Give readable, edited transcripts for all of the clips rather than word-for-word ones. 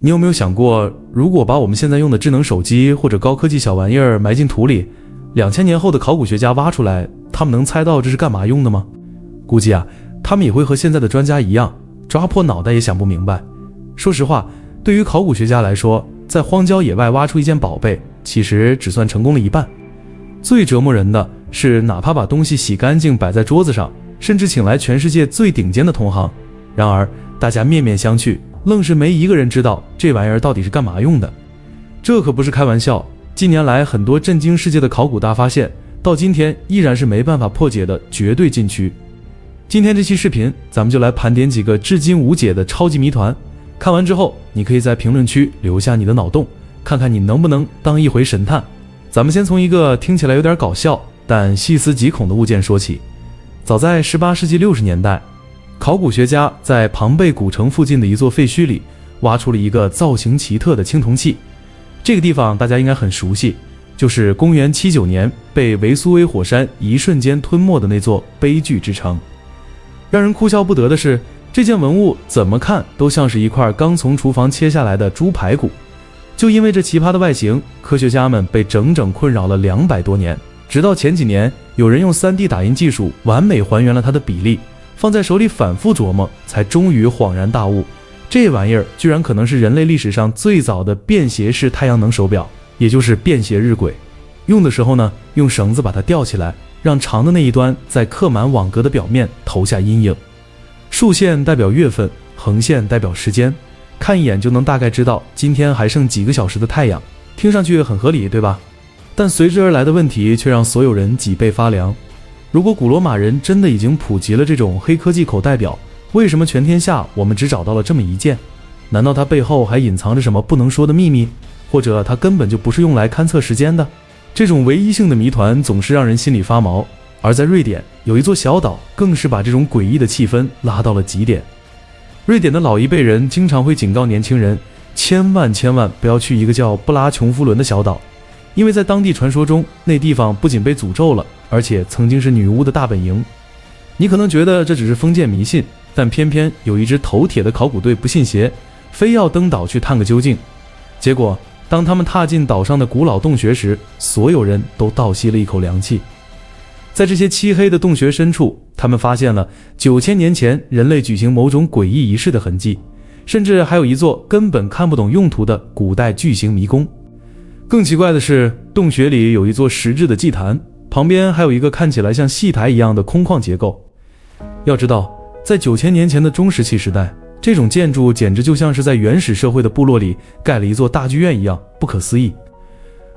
你有沒有想過，如果把我們現在用的智能手機或者高科技小玩意兒埋進土裡，2000年后的考古学家挖出来，他们能猜到这是幹嘛用的嗎？估計啊，他们也会和現在的專家一樣，抓破腦袋也想不明白。說實話，對於考古學家來說，在荒郊野外挖出一件寶貝，其實只算成功了一半。最折磨人的是，哪怕把東西洗乾淨擺在桌子上，甚至請來全世界最頂尖的同行，然而大家面面相覷，愣是沒一個人知道這玩意兒到底是幹嘛用的。這可不是開玩笑，近年來很多震驚世界的考古大發現，到今天依然是沒辦法破解的絕對禁區。今天這期視頻，咱們就來盤點幾個至今無解的超級謎團。看完之後，你可以在評論區留下你的腦洞，看看你能不能當一回神探。咱們先從一個聽起來有點搞笑，但細思極恐的物件說起。早在18世紀60年代，考古學家在龐貝古城附近的一座廢墟裡挖出了一個造型奇特的青銅器。這個地方大家應該很熟悉，就是公元79年被維蘇威火山一瞬間吞沒的那座悲劇之城。讓人哭笑不得的是，這件文物怎麼看都像是一塊剛從廚房切下來的豬排骨。就因為這奇葩的外形，科學家們被整整困擾了200多年，直到前幾年，有人用 3D 打印技術完美還原了它的比例，放在手裡反復琢磨，才終於恍然大悟，這玩意兒居然可能是人類歷史上最早的便攜式太陽能手錶，也就是便攜日晷。用的時候呢，用繩子把它吊起來，讓長的那一端在刻滿網格的表面投下陰影。豎線代表月份，橫線代表時間，看一眼就能大概知道今天還剩幾個小時的太陽，聽上去很合理，對吧？但隨之而來的問題卻讓所有人脊背發涼。如果古羅馬人真的已經普及了這種黑科技口袋錶，為什麼全天下我們只找到了這麼一件？難道它背後還隱藏着什麼不能說的秘密？或者它根本就不是用來勘測時間的？這種唯一性的謎團總是讓人心裡發毛。而在瑞典，有一座小島更是把這種詭異的氣氛拉到了極點。瑞典的老一輩人經常會警告年輕人，千萬不要去一個叫布拉瓊夫倫的小島，因為在當地傳說中，那地方不僅被詛咒了，而且曾經是女巫的大本營。你可能覺得這只是封建迷信，但偏偏有一支頭鐵的考古隊不信邪，非要登島去探個究竟。結果當他們踏進島上的古老洞穴時，所有人都倒吸了一口涼氣。在這些漆黑的洞穴深處，他們發現了9000年前人類舉行某種詭異儀式的痕跡，甚至還有一座根本看不懂用途的古代巨型迷宮。更奇怪的是，洞穴裡有一座石質的祭壇，旁邊還有一個看起來像戲台一樣的空曠結構。要知道，在9000年前的中石器時代，這種建築簡直就像是在原始社會的部落裡蓋了一座大劇院一樣，不可思議。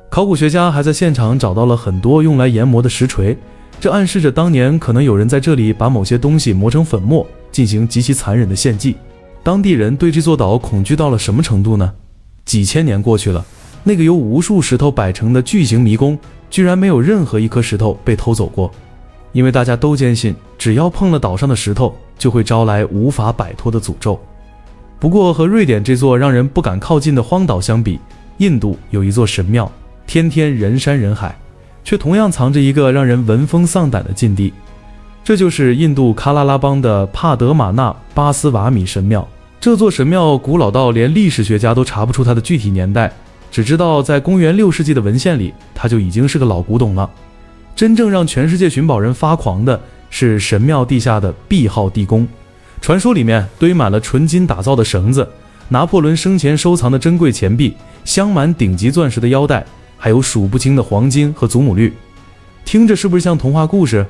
考古學家還在現場找到了很多用來研磨的石錘，這暗示着當年可能有人在這裡把某些東西磨成粉末，進行極其殘忍的獻祭。當地人對這座島恐懼到了什麼程度呢？幾千年過去了，那個由無數石頭擺成的巨型迷宮，居然沒有任何一顆石頭被偷走過，因為大家都堅信，只要碰了島上的石頭，就會招來無法擺脫的詛咒。不過和瑞典這座讓人不敢靠近的荒島相比，印度有一座神廟，天天人山人海，卻同樣藏着一個讓人聞風喪膽的禁地。這就是印度喀拉拉邦的帕德瑪納巴斯瓦米神廟。這座神廟古老到連歷史學家都查不出它的具體年代，只知道在公元6世紀的文獻裡，它就已經是個老古董了。真正讓全世界尋寶人發狂的是神廟地下的 B 號地宮，傳說裡面堆滿了純金打造的繩子，拿破崙生前收藏的珍貴錢幣，鑲滿頂級鑽石的腰帶，還有數不清的黃金和祖母綠。聽着是不是像童話故事？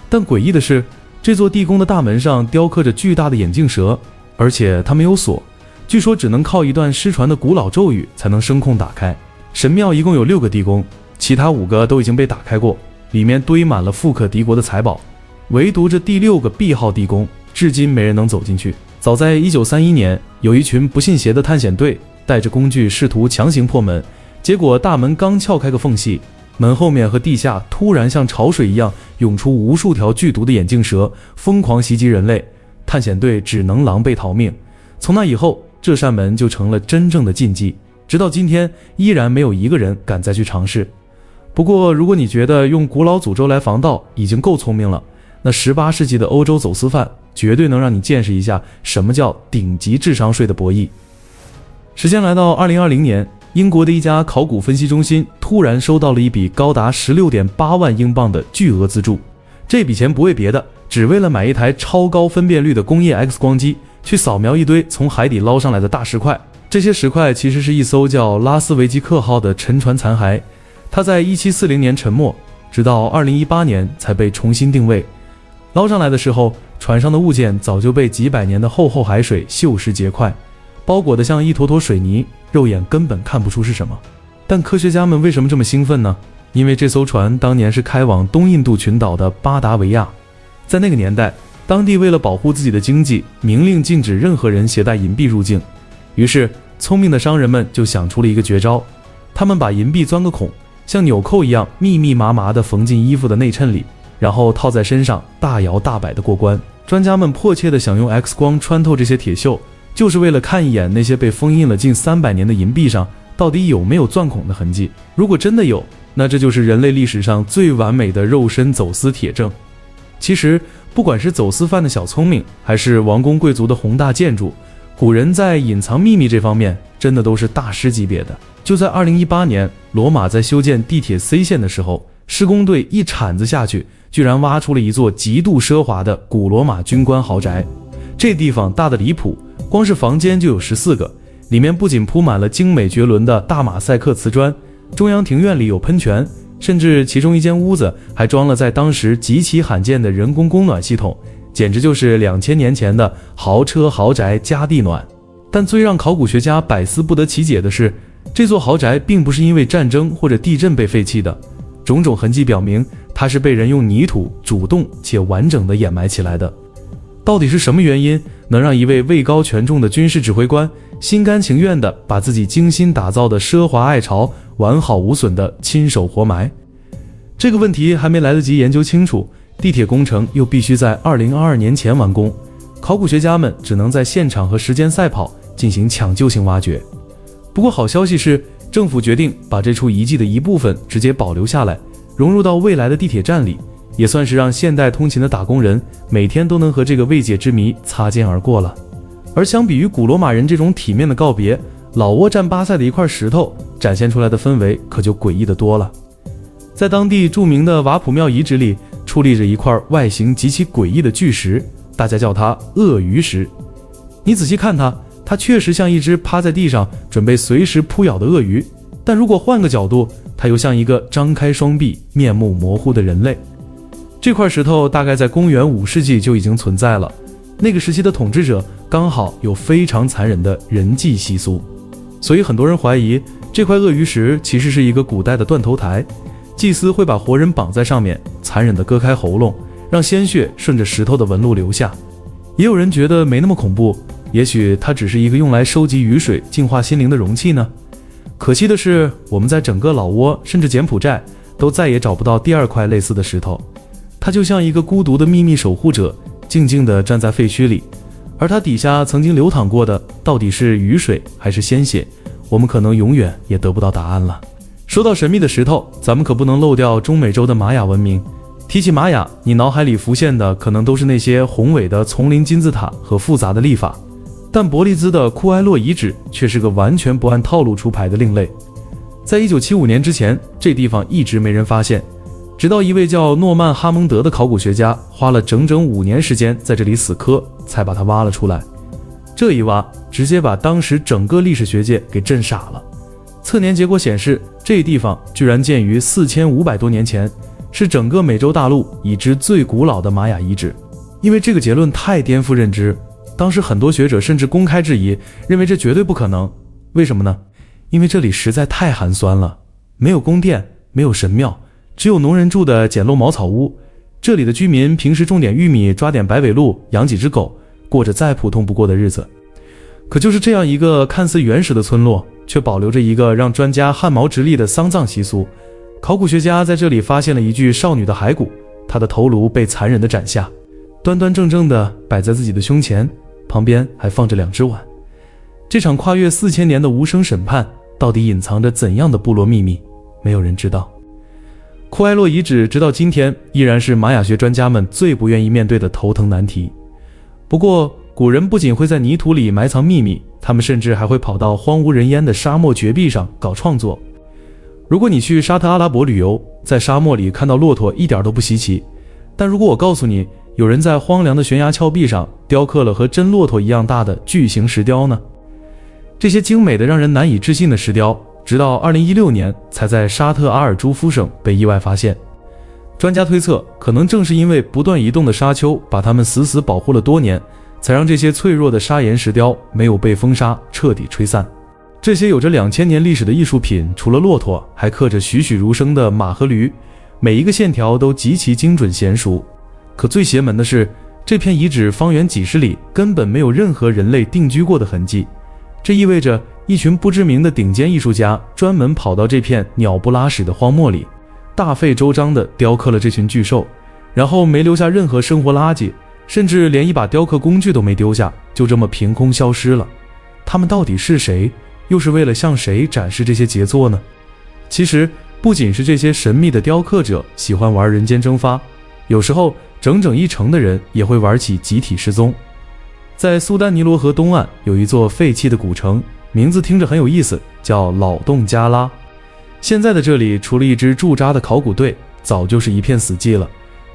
但詭異的是，這座地宮的大門上雕刻着巨大的眼鏡蛇，而且它沒有鎖，據說只能靠一段失傳的古老咒語才能声控打開。神廟一共有6個地宮，其他5個都已經被打開過，裡面堆滿了富可敵國的財寶，唯獨這第6個 B 號地宮至今沒人能走進去。早在1931年，有一群不信邪的探險隊帶着工具試圖強行破門，結果大門剛撬開個縫隙，門後面和地下突然像潮水一樣湧出無數條劇毒的眼鏡蛇，瘋狂襲擊人類。探險隊只能狼狽逃命。從那以後，這扇門就成了真正的禁忌，直到今天依然沒有一個人敢再去嘗試。不過如果你覺得用古老詛咒來防盜已經夠聰明了，那18世紀的歐洲走私犯絕對能讓你見識一下什麼叫頂級智商稅的博弈。時間來到2020年，英國的一家考古分析中心突然收到了一筆高達16.8万英鎊的巨額資助。這筆錢不為別的，只為了買一台超高分辨率的工業 X 光機，去掃描一堆從海底撈上來的大石塊。這些石塊其實是一艘叫拉斯維基克號的沉船殘骸，它在1740年沉沒，直到2018年才被重新定位。撈上來的時候，船上的物件早就被幾百年的厚厚海水锈蝕結塊，包裹得像一坨坨水泥，肉眼根本看不出是什麼。但科学家們為什麼這麼興奮呢？因為這艘船當年是開往東印度群島的巴達維亞。在那個年代，當地為了保護自己的經濟，明令禁止任何人携带银幣入境。於是聰明的商人們就想出了一個絕招，他們把銀幣鑽個孔，像紐扣一樣密密麻麻地縫進衣服的內襯裡，然後套在身上，大搖大擺地過關。專家們迫切地想用 X 光穿透这些鐵鏽，就是為了看一眼那些被封印了近300年的銀幣上到底有沒有鑽孔的痕跡。如果真的有，那這就是人類歷史上最完美的肉身走私鐵證。其實不管是走私犯的小聰明，還是王公貴族的宏大建築，古人在隱藏秘密這方面真的都是大師級別的。就在2018年，羅馬在修建地鐵 C 線的時候，施工隊一鏟子下去，居然挖出了一座極度奢華的古羅馬軍官豪宅。這地方大得離譜，光是房間就有14個，裡面不僅鋪滿了精美絕倫的大馬賽克瓷磚，中央庭院裡有噴泉，甚至其中一間屋子還裝了在當時極其罕見的人工供暖系統，簡直就是2000年前的豪車豪宅加地暖。但最讓考古學家百思不得其解的是，這座豪宅並不是因為戰爭或者地震被廢棄的，種種痕跡表明它是被人用泥土主動且完整地掩埋起來的。到底是什麼原因能讓一位位高權重的軍事指揮官心甘情願地把自己精心打造的奢華愛巢完好無損地親手活埋？這個問題還沒來得及研究清楚，地鐵工程又必須在2022年前完工，考古學家們只能在現場和時間賽跑進行搶救性挖掘。不過好消息是，政府決定把這處遺跡的一部分直接保留下來，融入到未來的地鐵站裡，也算是讓現代通勤的打工人每天都能和這個未解之謎擦肩而過了。而相比於古羅馬人這種體面的告別，老挝戰巴塞的一塊石頭展現出來的氛圍可就詭異得多了。在當地著名的瓦普廟遺址裡，矗立着一塊外形極其詭異的巨石，大家叫它鱷魚石。你仔細看它，它確實像一隻趴在地上準備隨時撲咬的鱷魚，但如果換個角度，它又像一個張開雙臂、面目模糊的人類。這塊石頭大概在公元5世紀就已經存在了，那個時期的統治者剛好有非常殘忍的人祭習俗，所以很多人懷疑這塊鱷魚石其實是一個古代的斷頭台，祭司會把活人綁在上面，殘忍地割開喉嚨，讓鮮血順着石頭的紋路流下。也有人覺得沒那麼恐怖，也許它只是一個用來收集雨水、淨化心靈的容器呢。可惜的是，我們在整個老撾甚至柬埔寨都再也找不到第二塊類似的石頭。它就像一個孤獨的秘密守護者，靜靜地站在廢墟裡，而它底下曾經流淌過的到底是雨水還是鮮血，我們可能永遠也得不到答案了。說到神秘的石頭，咱們可不能漏掉中美洲的瑪雅文明。提起瑪雅，你腦海裡浮現的可能都是那些宏偉的叢林金字塔和複雜的曆法，但伯利茲的庫埃洛遺址卻是個完全不按套路出牌的另類。在1975年之前，這地方一直沒人發現，直到一位叫諾曼·哈蒙德的考古學家花了整整5年時間在這裡死磕，才把它挖了出來。這一挖，直接把當時整個歷史學界給震傻了。測年結果顯示，這地方居然建於4500多年前，是整個美洲大陸已知最古老的瑪雅遺址。因為這個結論太顛覆認知，當時很多學者甚至公開質疑，認為這絕對不可能。為什麼呢？因為這裡實在太寒酸了，沒有宮殿，沒有神廟，只有農人住的簡陋茅草屋。這裡的居民平時種點玉米，抓點白尾鹿，養幾隻狗，過着再普通不過的日子。可就是這樣一個看似原始的村落，卻保留着一個讓專家汗毛直立的喪葬習俗。考古學家在這裡發現了一具少女的骸骨，她的頭顱被殘忍地斬下，端端正正地擺在自己的胸前，旁邊還放着2隻碗。這場跨越4000年的無聲審判，到底隱藏着怎樣的部落秘密？沒有人知道。庫埃洛遺址直到今天依然是瑪雅學專家們最不願意面對的頭疼難題。不過，古人不僅會在泥土裡埋藏秘密，他們甚至還會跑到荒无人烟的沙漠絕壁上搞創作。如果你去沙特阿拉伯旅遊，在沙漠裡看到骆駝一點都不稀奇，但如果我告訴你，有人在荒涼的懸崖峭壁上雕刻了和真骆駝一樣大的巨型石雕呢？這些精美的讓人難以置信的石雕，直到2016年才在沙特阿尔朱夫省被意外發現。專家推測，可能正是因為不斷移動的沙丘把它们死死保護了多年，才讓这些脆弱的砂岩石雕没有被风沙徹底吹散。這些有着2000年歷史的藝術品，除了駱駝，還刻着栩栩如生的馬和驢，每一個線條都極其精準嫻熟。可最邪門的是，這片遺址方圓幾十里根本沒有任何人類定居過的痕跡。這意味着一群不知名的頂尖藝術家專門跑到這片鳥不拉屎的荒漠裡，大費周章地雕刻了這群巨獸，然後沒留下任何生活垃圾，甚至連一把雕刻工具都沒丟下，就這麼憑空消失了。他們到底是誰？又是為了向誰展示這些傑作呢？其實不僅是這些神秘的雕刻者喜歡玩人間蒸發，有時候整整一城的人也會玩起集體失蹤。在蘇丹尼羅河東岸有一座廢棄的古城，名字聽着很有意思，叫老洞加拉。現在的這裡除了一支駐紮的考古隊，早就是一片死寂了。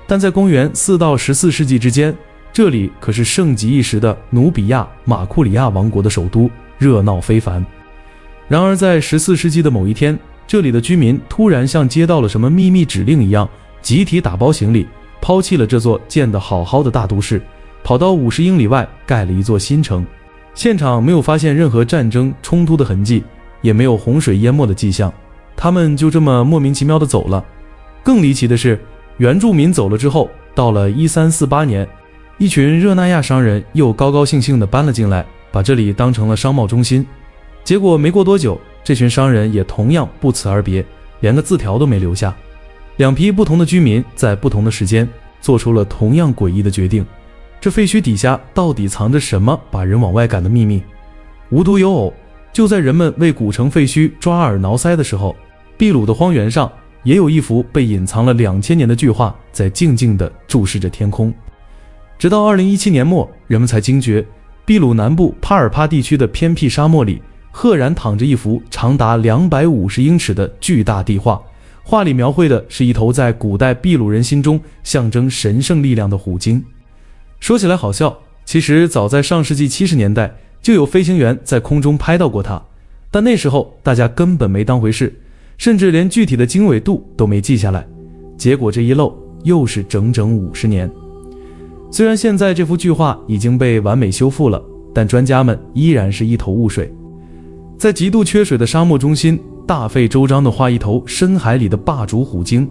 但在公元4到14世紀之間，這裡可是盛極一時的努比亞馬庫里亞王國的首都，熱鬧非凡。然而在14世紀的某一天，這裡的居民突然像接到了什麼秘密指令一樣，集體打包行李，拋棄了這座建得好好的大都市，跑到50英里外蓋了一座新城。現場沒有發現任何戰爭衝突的痕跡，也沒有洪水淹沒的跡象，他們就這麼莫名其妙地走了。更離奇的是，原住民走了之後，到了1348年，一群熱那亞商人又高高興興地搬了進來，把這裡當成了商貿中心。結果沒過多久，這群商人也同樣不辭而別，連個字條都沒留下。兩批不同的居民在不同的時間做出了同樣詭異的決定。這廢墟底下到底藏着什麼把人往外趕的秘密？無獨有偶，就在人們為古城廢墟抓耳撓腮的時候，秘魯的荒原上也有一幅被隱藏了2000年的巨畫在靜靜地注視着天空。直到2017年末，人們才驚覺，秘魯南部帕爾帕地區的偏僻沙漠裡赫然躺着一幅長達250英尺的巨大地畫，畫裡描繪的是一頭在古代秘魯人心中象徵神聖力量的虎鯨。說起來好笑，其實早在上世紀70年代就有飛行員在空中拍到過它，但那時候大家根本沒當回事，甚至連具體的經緯度都沒記下來。結果這一漏又是整整50年。雖然現在這幅巨畫已經被完美修復了，但專家們依然是一頭霧水。在極度缺水的沙漠中心，大費周章地畫一頭深海裡的霸主虎鯨，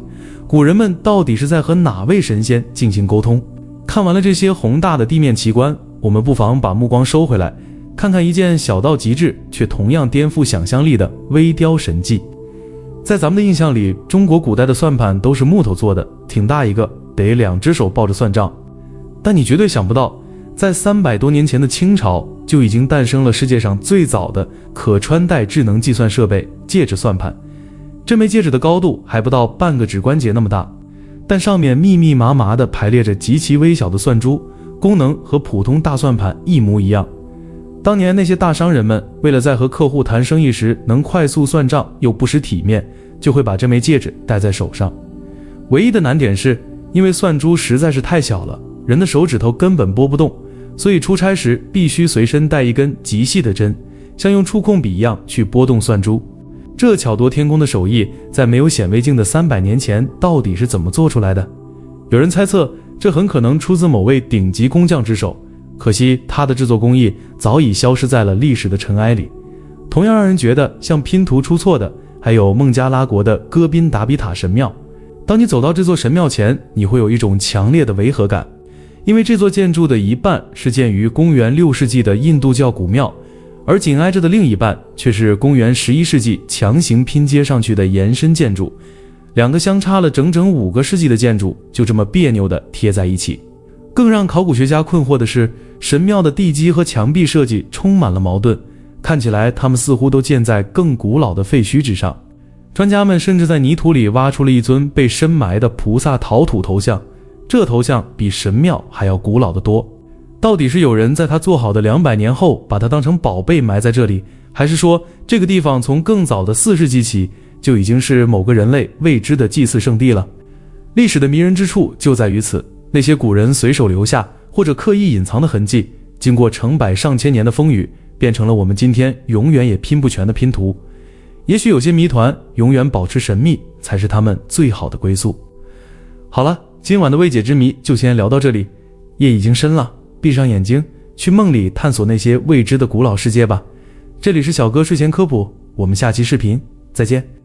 古人們到底是在和哪位神仙進行溝通？看完了這些宏大的地面奇觀，我們不妨把目光收回來，看看一件小到極致卻同樣顛覆想象力的微雕神技。在咱們的印象裡，中國古代的算盤都是木頭做的，挺大一個，得2隻手抱着算賬。但你絕對想不到，在300多年前的清朝就已經誕生了世界上最早的可穿戴智能計算設備——戒指算盤。這枚戒指的高度還不到半個指關節那麼大，但上面密密麻麻地排列着極其微小的算珠，功能和普通大算盤一模一樣。當年那些大商人們為了在和客戶談生意時能快速算賬又不失體面，就會把這枚戒指戴在手上。唯一的難點是，因為算珠實在是太小了，人的手指頭根本拨不動，所以出差時必須隨身帶一根極細的針，像用觸控筆一樣去撥動算珠。這巧奪天工的手藝，在沒有顯微鏡的300年前到底是怎麼做出來的？有人猜測，這很可能出自某位頂級工匠之手，可惜他的制作工藝早已消失在了歷史的塵埃裡。同樣讓人覺得像拼圖出錯的，還有孟加拉國的哥賓達比塔神廟。當你走到這座神廟前，你會有一種強烈的違和感，因為這座建築的一半是建於公元6世紀的印度教古廟，而緊挨着的另一半卻是公元11世紀強行拼接上去的延伸建築。兩個相差了整整5個世紀的建築就這麼別扭地貼在一起。更讓考古學家困惑的是，神廟的地基和牆壁設計充滿了矛盾，看起來它們似乎都建在更古老的廢墟之上。專家們甚至在泥土裡挖出了一尊被深埋的菩薩陶土头像，這頭像比神廟還要古老得多。到底是有人在他做好的200年後把它當成寶貝埋在這裡，還是說這個地方從更早的4世紀起就已經是某個人類未知的祭祀聖地了？歷史的迷人之處就在於此，那些古人隨手留下或者刻意隱藏的痕迹，經過成百上千年的風雨，變成了我們今天永遠也拼不全的拼圖。也許有些謎團永遠保持神秘，才是他們最好的歸宿。好了，今晚的未解之謎就先聊到這裡。夜已經深了，閉上眼睛，去夢裡探索那些未知的古老世界吧。這裡是小哥睡前科普，我們下期視頻再見。